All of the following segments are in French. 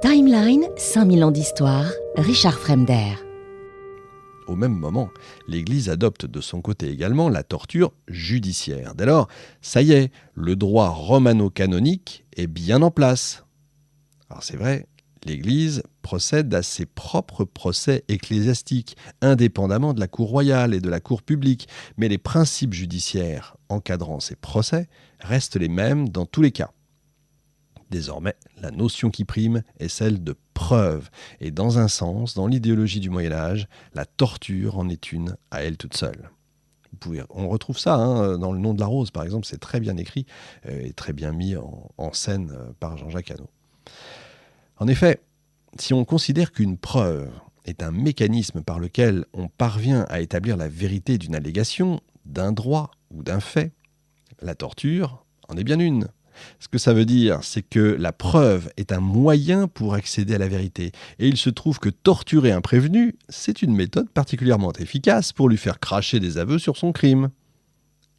Timeline, 5000 ans d'histoire, Richard Fremder. Au même moment, l'Église adopte de son côté également la torture judiciaire. Dès lors, ça y est, le droit romano-canonique est bien en place. Alors c'est vrai, l'Église procède à ses propres procès ecclésiastiques, indépendamment de la cour royale et de la cour publique, mais les principes judiciaires encadrant ces procès restent les mêmes dans tous les cas. Désormais, la notion qui prime est celle de preuve. Et dans un sens, dans l'idéologie du Moyen-Âge, la torture en est une à elle toute seule. On retrouve ça dans Le Nom de la Rose, par exemple, c'est très bien écrit et très bien mis en scène par Jean-Jacques Hano. En effet, si on considère qu'une preuve est un mécanisme par lequel on parvient à établir la vérité d'une allégation, d'un droit ou d'un fait, la torture en est bien une. Ce que ça veut dire, c'est que la preuve est un moyen pour accéder à la vérité. Et il se trouve que torturer un prévenu, c'est une méthode particulièrement efficace pour lui faire cracher des aveux sur son crime.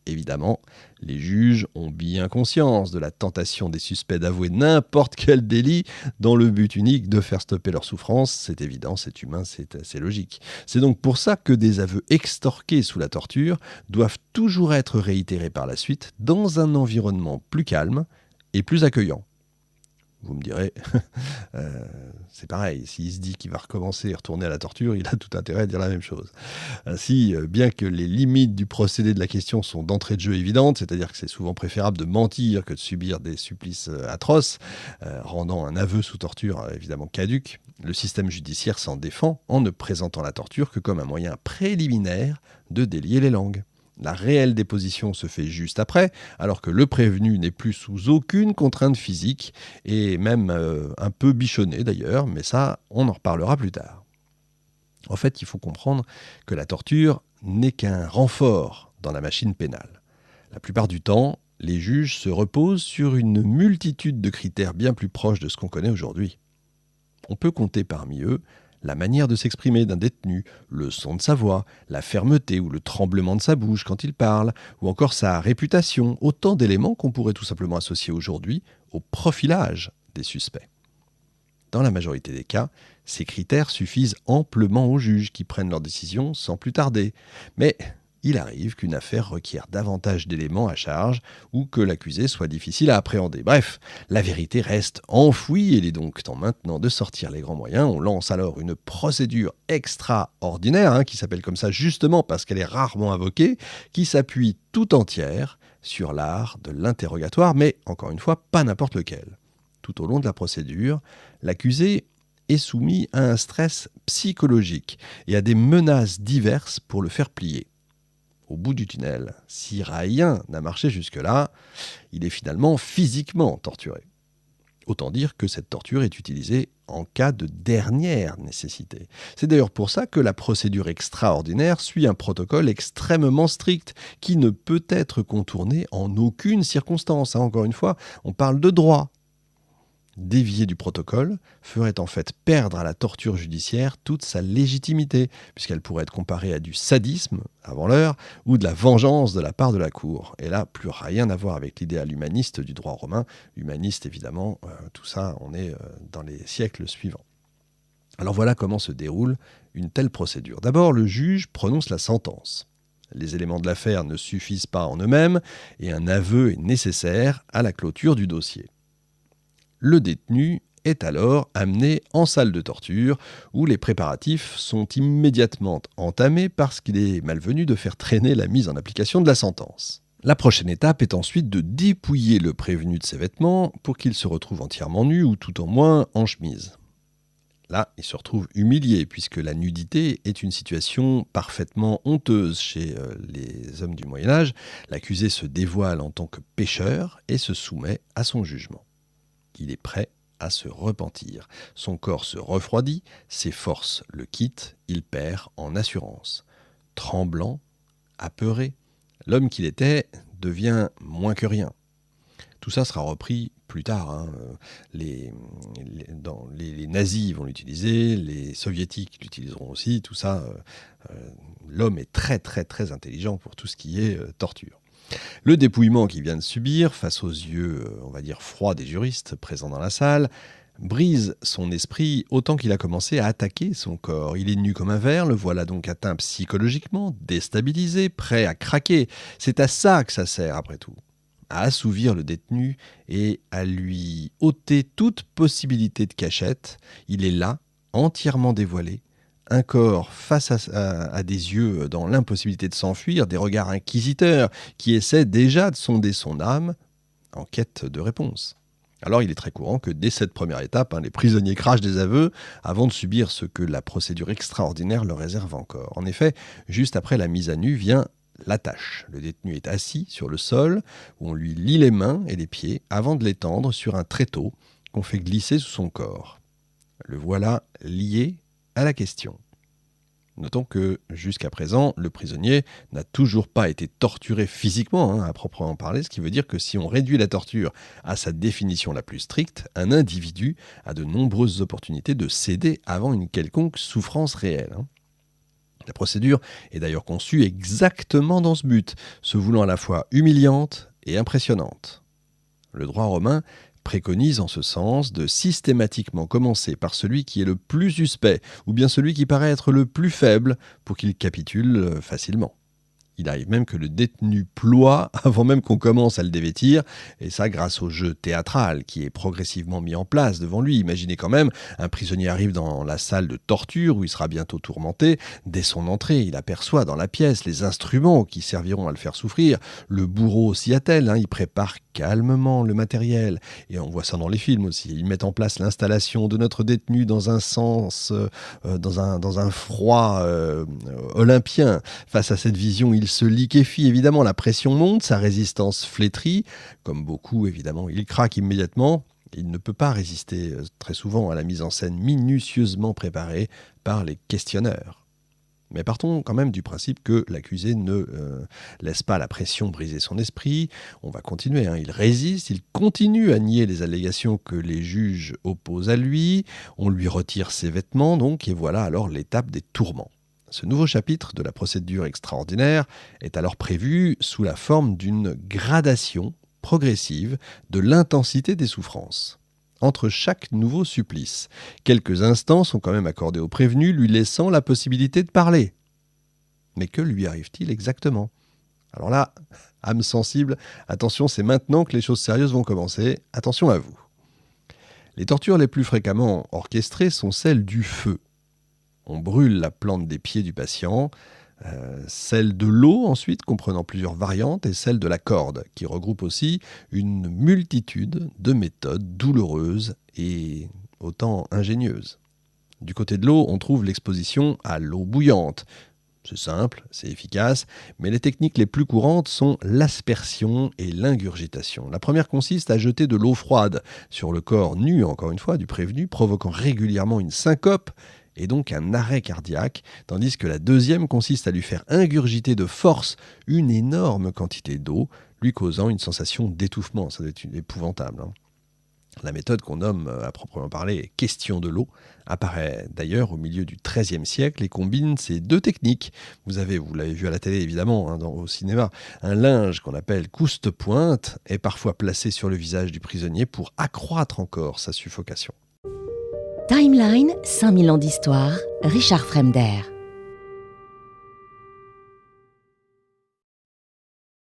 Évidemment, les juges ont bien conscience de la tentation des suspects d'avouer n'importe quel délit dans le but unique de faire stopper leur souffrance. C'est évident, c'est humain, c'est assez logique. C'est donc pour ça que des aveux extorqués sous la torture doivent toujours être réitérés par la suite dans un environnement plus calme et plus accueillant. Vous me direz, c'est pareil, s'il se dit qu'il va recommencer et retourner à la torture, il a tout intérêt à dire la même chose. Ainsi, bien que les limites du procédé de la question sont d'entrée de jeu évidentes, c'est-à-dire que c'est souvent préférable de mentir que de subir des supplices atroces, rendant un aveu sous torture évidemment caduc, le système judiciaire s'en défend en ne présentant la torture que comme un moyen préliminaire de délier les langues. La réelle déposition se fait juste après, alors que le prévenu n'est plus sous aucune contrainte physique, et même un peu bichonné d'ailleurs, mais ça, on en reparlera plus tard. En fait, il faut comprendre que la torture n'est qu'un renfort dans la machine pénale. La plupart du temps, les juges se reposent sur une multitude de critères bien plus proches de ce qu'on connaît aujourd'hui. On peut compter parmi eux la manière de s'exprimer d'un détenu, le son de sa voix, la fermeté ou le tremblement de sa bouche quand il parle, ou encore sa réputation, autant d'éléments qu'on pourrait tout simplement associer aujourd'hui au profilage des suspects. Dans la majorité des cas, ces critères suffisent amplement aux juges qui prennent leurs décisions sans plus tarder. Mais il arrive qu'une affaire requiert davantage d'éléments à charge ou que l'accusé soit difficile à appréhender. Bref, la vérité reste enfouie et il est donc temps maintenant de sortir les grands moyens. On lance alors une procédure extraordinaire, qui s'appelle comme ça justement parce qu'elle est rarement invoquée, qui s'appuie tout entière sur l'art de l'interrogatoire, mais encore une fois, pas n'importe lequel. Tout au long de la procédure, l'accusé est soumis à un stress psychologique et à des menaces diverses pour le faire plier. Au bout du tunnel, si rien n'a marché jusque-là, il est finalement physiquement torturé. Autant dire que cette torture est utilisée en cas de dernière nécessité. C'est d'ailleurs pour ça que la procédure extraordinaire suit un protocole extrêmement strict qui ne peut être contourné en aucune circonstance. Encore une fois, on parle de droit. Dévier du protocole ferait en fait perdre à la torture judiciaire toute sa légitimité, puisqu'elle pourrait être comparée à du sadisme, avant l'heure, ou de la vengeance de la part de la cour. Et là, plus rien à voir avec l'idéal humaniste du droit romain. Humaniste, évidemment, tout ça, on est dans les siècles suivants. Alors voilà comment se déroule une telle procédure. D'abord, le juge prononce la sentence. Les éléments de l'affaire ne suffisent pas en eux-mêmes, et un aveu est nécessaire à la clôture du dossier. Le détenu est alors amené en salle de torture où les préparatifs sont immédiatement entamés parce qu'il est malvenu de faire traîner la mise en application de la sentence. La prochaine étape est ensuite de dépouiller le prévenu de ses vêtements pour qu'il se retrouve entièrement nu ou tout au moins en chemise. Là, il se retrouve humilié puisque la nudité est une situation parfaitement honteuse chez les hommes du Moyen-Âge. L'accusé se dévoile en tant que pécheur et se soumet à son jugement. Il est prêt à se repentir. Son corps se refroidit, ses forces le quittent, il perd en assurance. Tremblant, apeuré, l'homme qu'il était devient moins que rien. Tout ça sera repris plus tard. Les nazis vont l'utiliser, les soviétiques l'utiliseront aussi. Tout ça, l'homme est très très très intelligent pour tout ce qui est torture. Le dépouillement qu'il vient de subir, face aux yeux, on va dire, froids des juristes présents dans la salle, brise son esprit autant qu'il a commencé à attaquer son corps. Il est nu comme un ver, le voilà donc atteint psychologiquement, déstabilisé, prêt à craquer. C'est à ça que ça sert après tout, à assouvir le détenu et à lui ôter toute possibilité de cachette. Il est là, entièrement dévoilé, un corps face à des yeux dans l'impossibilité de s'enfuir, des regards inquisiteurs qui essaient déjà de sonder son âme en quête de réponse. Alors il est très courant que dès cette première étape, les prisonniers crachent des aveux avant de subir ce que la procédure extraordinaire leur réserve encore. En effet, juste après la mise à nu vient la tâche. Le détenu est assis sur le sol, où on lui lie les mains et les pieds avant de l'étendre sur un tréteau qu'on fait glisser sous son corps. Le voilà lié à la question. Notons que, jusqu'à présent, le prisonnier n'a toujours pas été torturé physiquement, à proprement parler, ce qui veut dire que si on réduit la torture à sa définition la plus stricte, un individu a de nombreuses opportunités de céder avant une quelconque souffrance réelle. La procédure est d'ailleurs conçue exactement dans ce but, se voulant à la fois humiliante et impressionnante. Le droit romain préconise en ce sens de systématiquement commencer par celui qui est le plus suspect, ou bien celui qui paraît être le plus faible, pour qu'il capitule facilement. Il arrive même que le détenu ploie avant même qu'on commence à le dévêtir, et ça grâce au jeu théâtral qui est progressivement mis en place devant lui. Imaginez quand même, un prisonnier arrive dans la salle de torture où il sera bientôt tourmenté. Dès son entrée, il aperçoit dans la pièce les instruments qui serviront à le faire souffrir. Le bourreau s'y attelle, il prépare calmement le matériel, et on voit ça dans les films aussi. Ils mettent en place l'installation de notre détenu dans un froid olympien. Face à cette vision, il se liquéfie, évidemment, la pression monte, sa résistance flétrit. Comme beaucoup, évidemment, il craque immédiatement. Il ne peut pas résister très souvent à la mise en scène minutieusement préparée par les questionneurs. Mais partons quand même du principe que l'accusé ne laisse pas la pression briser son esprit. On va continuer, il résiste, il continue à nier les allégations que les juges opposent à lui. On lui retire ses vêtements, donc, et voilà alors l'étape des tourments. Ce nouveau chapitre de la procédure extraordinaire est alors prévu sous la forme d'une gradation progressive de l'intensité des souffrances. Entre chaque nouveau supplice, quelques instants sont quand même accordés au prévenu, lui laissant la possibilité de parler. Mais que lui arrive-t-il exactement ? Alors là, âme sensible, attention, c'est maintenant que les choses sérieuses vont commencer. Attention à vous. Les tortures les plus fréquemment orchestrées sont celles du feu. On brûle la plante des pieds du patient, celle de l'eau ensuite, comprenant plusieurs variantes, et celle de la corde, qui regroupe aussi une multitude de méthodes douloureuses et autant ingénieuses. Du côté de l'eau, on trouve l'exposition à l'eau bouillante. C'est simple, c'est efficace, mais les techniques les plus courantes sont l'aspersion et l'ingurgitation. La première consiste à jeter de l'eau froide sur le corps nu, encore une fois, du prévenu, provoquant régulièrement une syncope et donc un arrêt cardiaque, tandis que la deuxième consiste à lui faire ingurgiter de force une énorme quantité d'eau, lui causant une sensation d'étouffement. Ça doit être épouvantable. La méthode qu'on nomme à proprement parler « question de l'eau » apparaît d'ailleurs au milieu du XIIIe siècle et combine ces deux techniques. Vous l'avez vu à la télé évidemment, au cinéma, un linge qu'on appelle couste-pointe est parfois placé sur le visage du prisonnier pour accroître encore sa suffocation. Timeline, 5000 ans d'histoire, Richard Fremder.